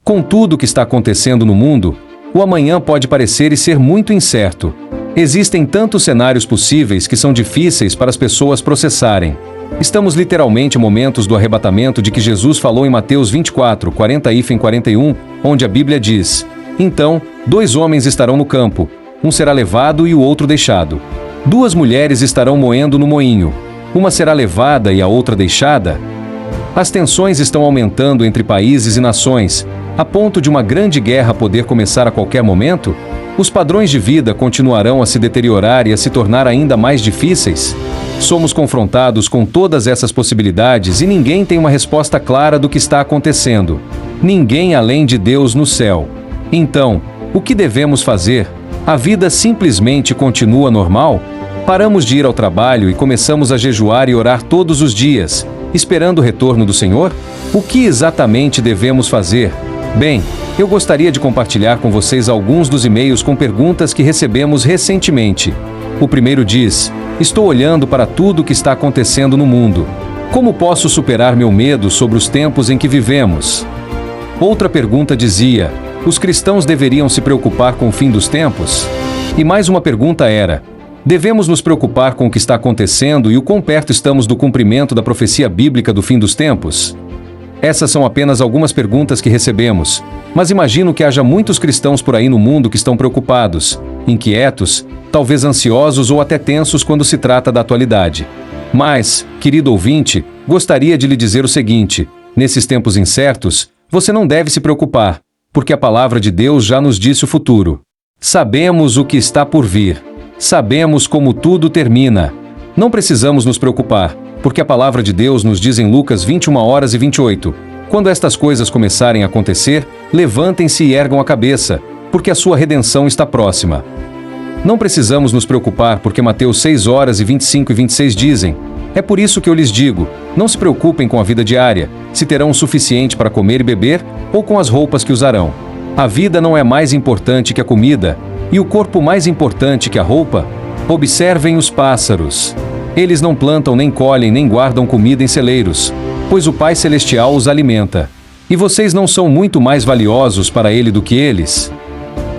Com tudo o que está acontecendo no mundo, o amanhã pode parecer e ser muito incerto. Existem tantos cenários possíveis que são difíceis para as pessoas processarem. Estamos literalmente em momentos do arrebatamento de que Jesus falou em Mateus 24, 40-41, onde a Bíblia diz: Então, 2 homens estarão no campo, um será levado e o outro deixado. 2 mulheres estarão moendo no moinho, uma será levada e a outra deixada. As tensões estão aumentando entre países e nações, a ponto de uma grande guerra poder começar a qualquer momento? Os padrões de vida continuarão a se deteriorar e a se tornar ainda mais difíceis? Somos confrontados com todas essas possibilidades e ninguém tem uma resposta clara do que está acontecendo. Ninguém além de Deus no céu. Então, o que devemos fazer? A vida simplesmente continua normal? Paramos de ir ao trabalho e começamos a jejuar e orar todos os dias, esperando o retorno do Senhor? O que exatamente devemos fazer? Bem, eu gostaria de compartilhar com vocês alguns dos e-mails com perguntas que recebemos recentemente. O primeiro diz: Estou olhando para tudo o que está acontecendo no mundo. Como posso superar meu medo sobre os tempos em que vivemos? Outra pergunta dizia: Os cristãos deveriam se preocupar com o fim dos tempos? E mais uma pergunta era: Devemos nos preocupar com o que está acontecendo e o quão perto estamos do cumprimento da profecia bíblica do fim dos tempos? Essas são apenas algumas perguntas que recebemos, mas imagino que haja muitos cristãos por aí no mundo que estão preocupados, inquietos, talvez ansiosos ou até tensos quando se trata da atualidade. Mas, querido ouvinte, gostaria de lhe dizer o seguinte: nesses tempos incertos, você não deve se preocupar, porque a palavra de Deus já nos disse o futuro. Sabemos o que está por vir. Sabemos como tudo termina. Não precisamos nos preocupar, porque a palavra de Deus nos diz em Lucas 21h28, quando estas coisas começarem a acontecer, levantem-se e ergam a cabeça, porque a sua redenção está próxima. Não precisamos nos preocupar porque Mateus 6h25-26 dizem: É por isso que eu lhes digo, não se preocupem com a vida diária, se terão o suficiente para comer e beber, ou com as roupas que usarão. A vida não é mais importante que a comida, e o corpo mais importante que a roupa? Observem os pássaros. Eles não plantam, nem colhem, nem guardam comida em celeiros, pois o Pai Celestial os alimenta. E vocês não são muito mais valiosos para Ele do que eles?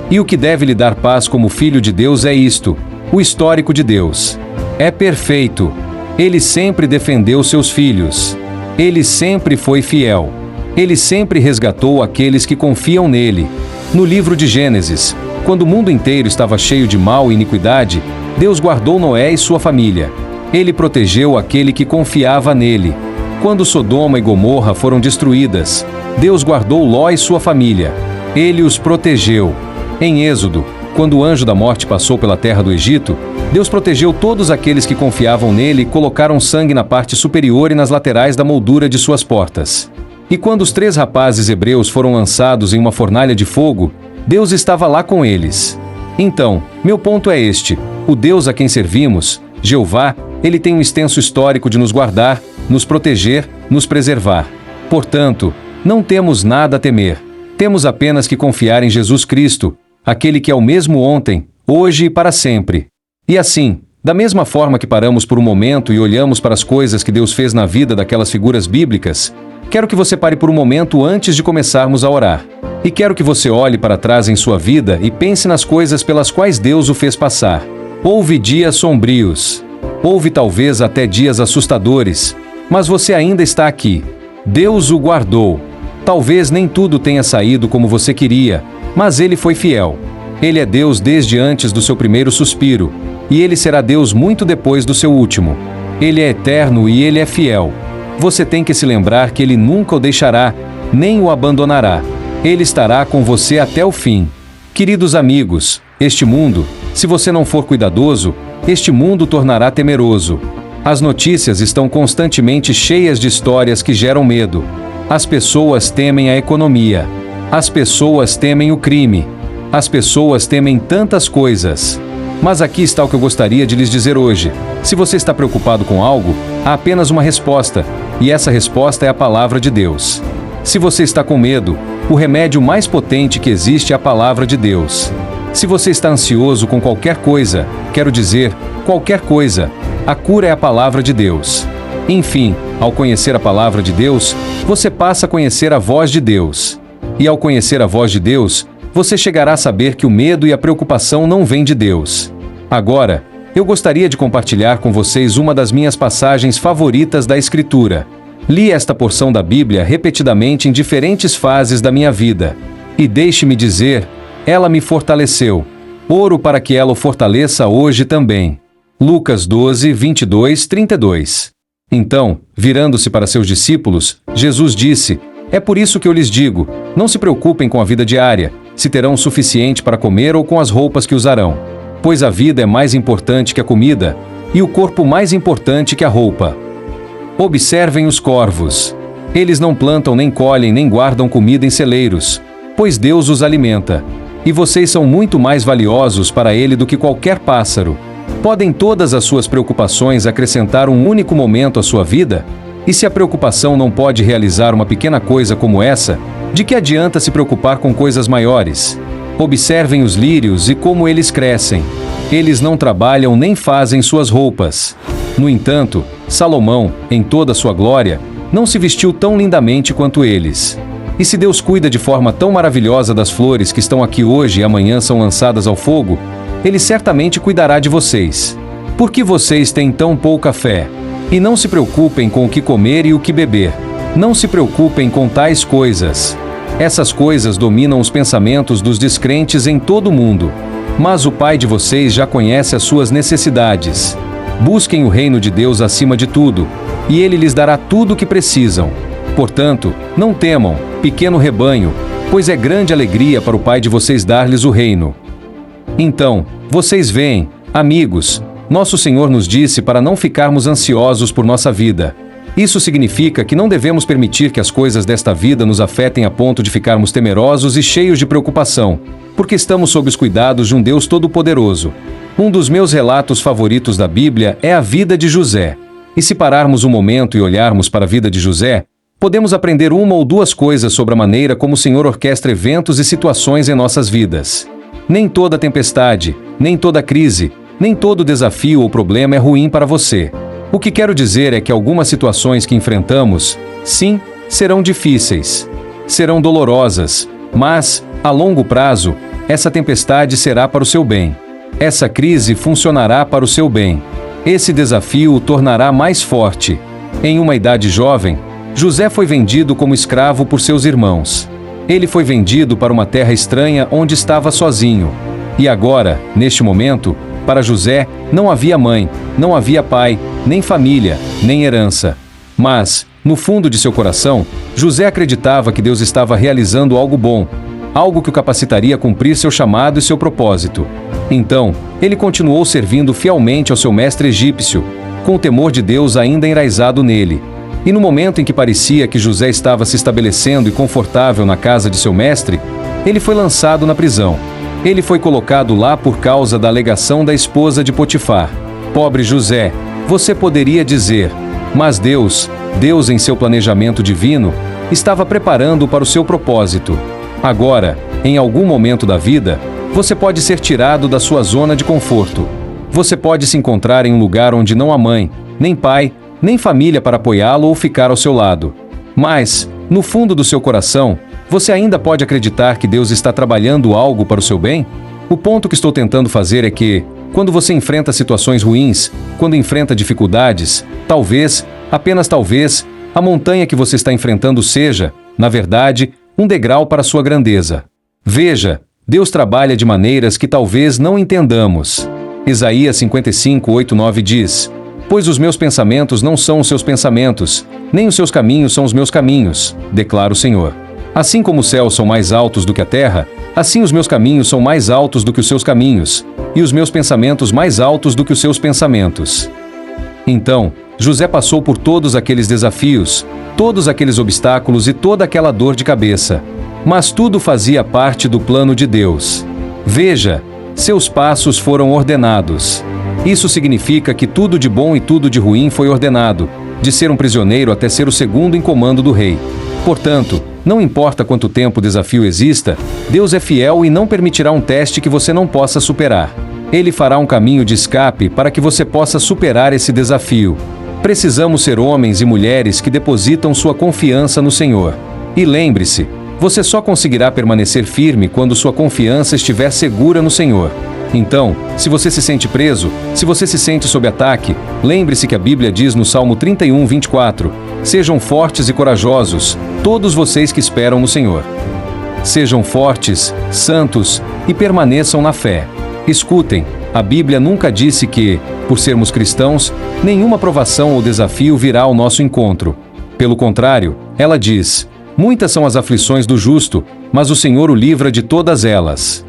E o que deve lhe dar paz como filho de Deus é isto: o histórico de Deus é perfeito. Ele sempre defendeu seus filhos. Ele sempre foi fiel. Ele sempre resgatou aqueles que confiam nele. No livro de Gênesis, quando o mundo inteiro estava cheio de mal e iniquidade, Deus guardou Noé e sua família. Ele protegeu aquele que confiava nele. Quando Sodoma e Gomorra foram destruídas, Deus guardou Ló e sua família. Ele os protegeu. Em Êxodo, quando o anjo da morte passou pela terra do Egito, Deus protegeu todos aqueles que confiavam nele e colocaram sangue na parte superior e nas laterais da moldura de suas portas. E quando os 3 rapazes hebreus foram lançados em uma fornalha de fogo, Deus estava lá com eles. Então, meu ponto é este: o Deus a quem servimos, Jeová, Ele tem um extenso histórico de nos guardar, nos proteger, nos preservar. Portanto, não temos nada a temer. Temos apenas que confiar em Jesus Cristo, aquele que é o mesmo ontem, hoje e para sempre. E assim, da mesma forma que paramos por um momento e olhamos para as coisas que Deus fez na vida daquelas figuras bíblicas, quero que você pare por um momento antes de começarmos a orar. E quero que você olhe para trás em sua vida e pense nas coisas pelas quais Deus o fez passar. Houve dias sombrios. Houve talvez até dias assustadores. Mas você ainda está aqui. Deus o guardou. Talvez nem tudo tenha saído como você queria, mas Ele foi fiel. Ele é Deus desde antes do seu primeiro suspiro, e Ele será Deus muito depois do seu último. Ele é eterno e Ele é fiel. Você tem que se lembrar que Ele nunca o deixará, nem o abandonará. Ele estará com você até o fim. Queridos amigos, este mundo, se você não for cuidadoso, este mundo tornará temeroso. As notícias estão constantemente cheias de histórias que geram medo. As pessoas temem a economia. As pessoas temem o crime. As pessoas temem tantas coisas. Mas aqui está o que eu gostaria de lhes dizer hoje. Se você está preocupado com algo, há apenas uma resposta, e essa resposta é a palavra de Deus. Se você está com medo, o remédio mais potente que existe é a palavra de Deus. Se você está ansioso com qualquer coisa, quero dizer, qualquer coisa, a cura é a palavra de Deus. Enfim, ao conhecer a palavra de Deus, você passa a conhecer a voz de Deus. E ao conhecer a voz de Deus, você chegará a saber que o medo e a preocupação não vêm de Deus. Agora, eu gostaria de compartilhar com vocês uma das minhas passagens favoritas da Escritura. Li esta porção da Bíblia repetidamente em diferentes fases da minha vida. E deixe-me dizer, ela me fortaleceu. Oro para que ela o fortaleça hoje também. Lucas 12, 22, 32. Então, virando-se para seus discípulos, Jesus disse: é por isso que eu lhes digo, não se preocupem com a vida diária, se terão o suficiente para comer ou com as roupas que usarão. Pois a vida é mais importante que a comida, e o corpo mais importante que a roupa. Observem os corvos. Eles não plantam, nem colhem, nem guardam comida em celeiros, pois Deus os alimenta. E vocês são muito mais valiosos para Ele do que qualquer pássaro. Podem todas as suas preocupações acrescentar um único momento à sua vida? E se a preocupação não pode realizar uma pequena coisa como essa, de que adianta se preocupar com coisas maiores? Observem os lírios e como eles crescem. Eles não trabalham nem fazem suas roupas. No entanto, Salomão, em toda a sua glória, não se vestiu tão lindamente quanto eles. E se Deus cuida de forma tão maravilhosa das flores que estão aqui hoje e amanhã são lançadas ao fogo, Ele certamente cuidará de vocês. Por que vocês têm tão pouca fé? E não se preocupem com o que comer e o que beber. Não se preocupem com tais coisas. Essas coisas dominam os pensamentos dos descrentes em todo o mundo. Mas o Pai de vocês já conhece as suas necessidades. Busquem o reino de Deus acima de tudo, e Ele lhes dará tudo o que precisam. Portanto, não temam, pequeno rebanho, pois é grande alegria para o Pai de vocês dar-lhes o reino. Então, vocês veem, amigos, nosso Senhor nos disse para não ficarmos ansiosos por nossa vida. Isso significa que não devemos permitir que as coisas desta vida nos afetem a ponto de ficarmos temerosos e cheios de preocupação, porque estamos sob os cuidados de um Deus Todo-Poderoso. Um dos meus relatos favoritos da Bíblia é a vida de José. E se pararmos um momento e olharmos para a vida de José, podemos aprender uma ou duas coisas sobre a maneira como o Senhor orquestra eventos e situações em nossas vidas. Nem toda tempestade, nem toda crise, nem todo desafio ou problema é ruim para você. O que quero dizer é que algumas situações que enfrentamos, sim, serão difíceis, serão dolorosas, mas, a longo prazo, essa tempestade será para o seu bem. Essa crise funcionará para o seu bem. Esse desafio o tornará mais forte. Em uma idade jovem, José foi vendido como escravo por seus irmãos. Ele foi vendido para uma terra estranha onde estava sozinho. E agora, neste momento, para José, não havia mãe, não havia pai, nem família, nem herança. Mas, no fundo de seu coração, José acreditava que Deus estava realizando algo bom, algo que o capacitaria a cumprir seu chamado e seu propósito. Então, ele continuou servindo fielmente ao seu mestre egípcio, com o temor de Deus ainda enraizado nele. E no momento em que parecia que José estava se estabelecendo e confortável na casa de seu mestre, ele foi lançado na prisão. Ele foi colocado lá por causa da alegação da esposa de Potifar. Pobre José, você poderia dizer, mas Deus em seu planejamento divino, estava preparando-o para o seu propósito. Agora, em algum momento da vida, você pode ser tirado da sua zona de conforto. Você pode se encontrar em um lugar onde não há mãe, nem pai, nem família para apoiá-lo ou ficar ao seu lado. Mas, no fundo do seu coração, você ainda pode acreditar que Deus está trabalhando algo para o seu bem? O ponto que estou tentando fazer é que, quando você enfrenta situações ruins, quando enfrenta dificuldades, talvez, apenas talvez, a montanha que você está enfrentando seja, na verdade, um degrau para a sua grandeza. Veja, Deus trabalha de maneiras que talvez não entendamos. Isaías 55, 8, 9 diz: pois os meus pensamentos não são os seus pensamentos, nem os seus caminhos são os meus caminhos, declara o Senhor. Assim como os céus são mais altos do que a terra, assim os meus caminhos são mais altos do que os seus caminhos, e os meus pensamentos mais altos do que os seus pensamentos. Então, José passou por todos aqueles desafios, todos aqueles obstáculos e toda aquela dor de cabeça. Mas tudo fazia parte do plano de Deus. Veja, seus passos foram ordenados. Isso significa que tudo de bom e tudo de ruim foi ordenado, de ser um prisioneiro até ser o segundo em comando do rei. Portanto, não importa quanto tempo o desafio exista, Deus é fiel e não permitirá um teste que você não possa superar. Ele fará um caminho de escape para que você possa superar esse desafio. Precisamos ser homens e mulheres que depositam sua confiança no Senhor. E lembre-se, Você só conseguirá permanecer firme quando sua confiança estiver segura no Senhor. Então, se você se sente preso, se você se sente sob ataque, lembre-se que a Bíblia diz no Salmo 31, 24: Sejam fortes e corajosos, todos vocês que esperam no Senhor. Sejam fortes, santos e permaneçam na fé. Escutem, a Bíblia nunca disse que, por sermos cristãos, nenhuma provação ou desafio virá ao nosso encontro. Pelo contrário, ela diz: muitas são as aflições do justo, mas o Senhor o livra de todas elas.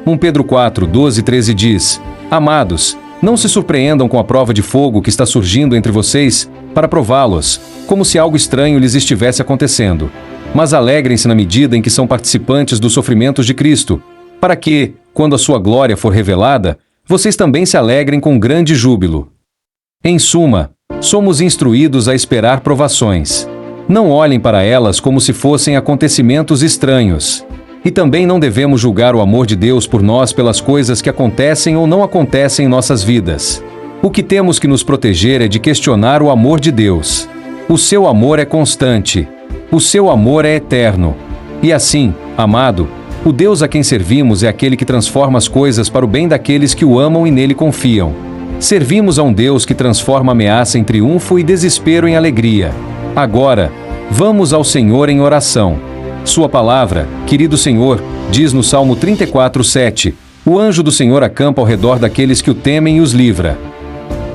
1 Pedro 4, 12 e 13 diz: Amados, não se surpreendam com a prova de fogo que está surgindo entre vocês para prová-los, como se algo estranho lhes estivesse acontecendo. Mas alegrem-se na medida em que são participantes dos sofrimentos de Cristo, para que, quando a sua glória for revelada, vocês também se alegrem com grande júbilo. Em suma, somos instruídos a esperar provações. Não olhem para elas como se fossem acontecimentos estranhos. E também não devemos julgar o amor de Deus por nós pelas coisas que acontecem ou não acontecem em nossas vidas. O que temos que nos proteger é de questionar o amor de Deus. O seu amor é constante. O seu amor é eterno. E assim, amado, o Deus a quem servimos é aquele que transforma as coisas para o bem daqueles que o amam e nele confiam. Servimos a um Deus que transforma ameaça em triunfo e desespero em alegria. Agora, vamos ao Senhor em oração. Sua palavra, querido Senhor, diz no Salmo 34, 7: O anjo do Senhor acampa ao redor daqueles que o temem e os livra.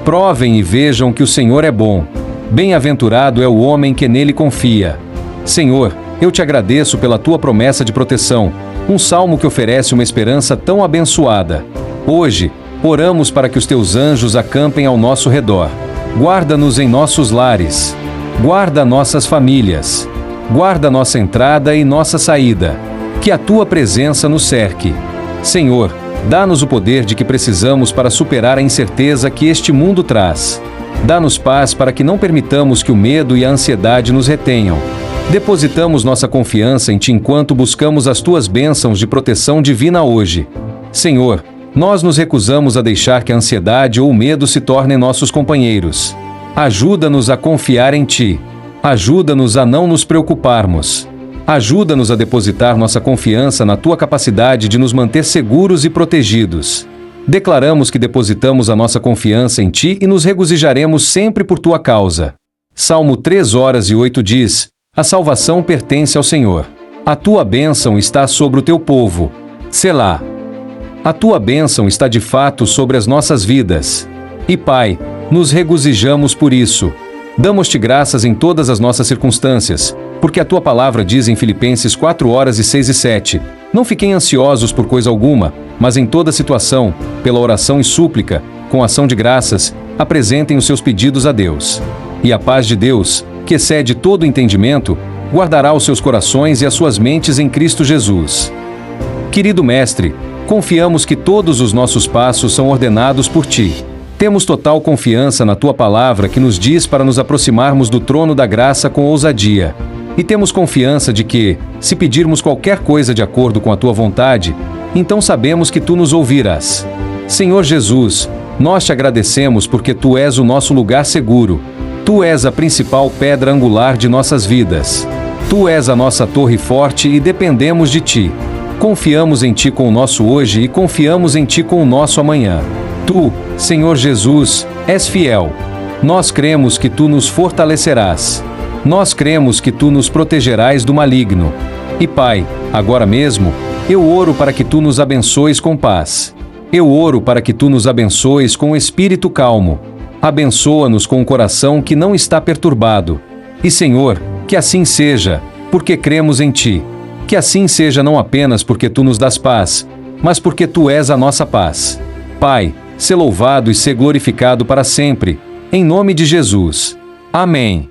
Provem e vejam que o Senhor é bom. Bem-aventurado é o homem que nele confia. Senhor, eu te agradeço pela tua promessa de proteção, um salmo que oferece uma esperança tão abençoada. Hoje, oramos para que os teus anjos acampem ao nosso redor. Guarda-nos em nossos lares. Guarda nossas famílias. Guarda nossa entrada e nossa saída. Que a tua presença nos cerque. Senhor, dá-nos o poder de que precisamos para superar a incerteza que este mundo traz. Dá-nos paz para que não permitamos que o medo e a ansiedade nos retenham. Depositamos nossa confiança em Ti enquanto buscamos as Tuas bênçãos de proteção divina hoje. Senhor, nós nos recusamos a deixar que a ansiedade ou o medo se tornem nossos companheiros. Ajuda-nos a confiar em Ti. Ajuda-nos a não nos preocuparmos. Ajuda-nos a depositar nossa confiança na Tua capacidade de nos manter seguros e protegidos. Declaramos que depositamos a nossa confiança em Ti e nos regozijaremos sempre por Tua causa. Salmo 3 horas e 8 diz: A salvação pertence ao Senhor. A Tua bênção está sobre o Teu povo. Selá. A Tua bênção está de fato sobre as nossas vidas. E Pai, nos regozijamos por isso. Damos-te graças em todas as nossas circunstâncias, porque a Tua palavra diz em Filipenses 4 horas e 6 e 7, Não fiquem ansiosos por coisa alguma, mas em toda situação, pela oração e súplica, com ação de graças, apresentem os seus pedidos a Deus. E a paz de Deus, que excede todo entendimento, guardará os seus corações e as suas mentes em Cristo Jesus. Querido Mestre, confiamos que todos os nossos passos são ordenados por Ti. Temos total confiança na Tua palavra que nos diz para nos aproximarmos do trono da graça com ousadia. E temos confiança de que, se pedirmos qualquer coisa de acordo com a Tua vontade, então sabemos que Tu nos ouvirás. Senhor Jesus, nós Te agradecemos porque Tu és o nosso lugar seguro. Tu és a principal pedra angular de nossas vidas. Tu és a nossa torre forte e dependemos de Ti. Confiamos em Ti com o nosso hoje e confiamos em Ti com o nosso amanhã. Tu, Senhor Jesus, és fiel. Nós cremos que Tu nos fortalecerás. Nós cremos que Tu nos protegerás do maligno. E Pai, agora mesmo, eu oro para que Tu nos abençoes com paz. Eu oro para que Tu nos abençoes com o espírito calmo. Abençoa-nos com o coração que não está perturbado. E Senhor, que assim seja, porque cremos em Ti. Que assim seja não apenas porque Tu nos dás paz, mas porque Tu és a nossa paz. Pai, sê louvado e sê glorificado para sempre, em nome de Jesus. Amém.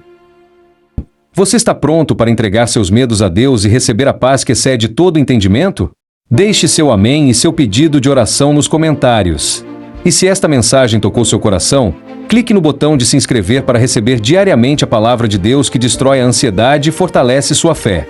Você está pronto para entregar seus medos a Deus e receber a paz que excede todo entendimento? Deixe seu amém e seu pedido de oração nos comentários. E se esta mensagem tocou seu coração, clique no botão de se inscrever para receber diariamente a palavra de Deus que destrói a ansiedade e fortalece sua fé.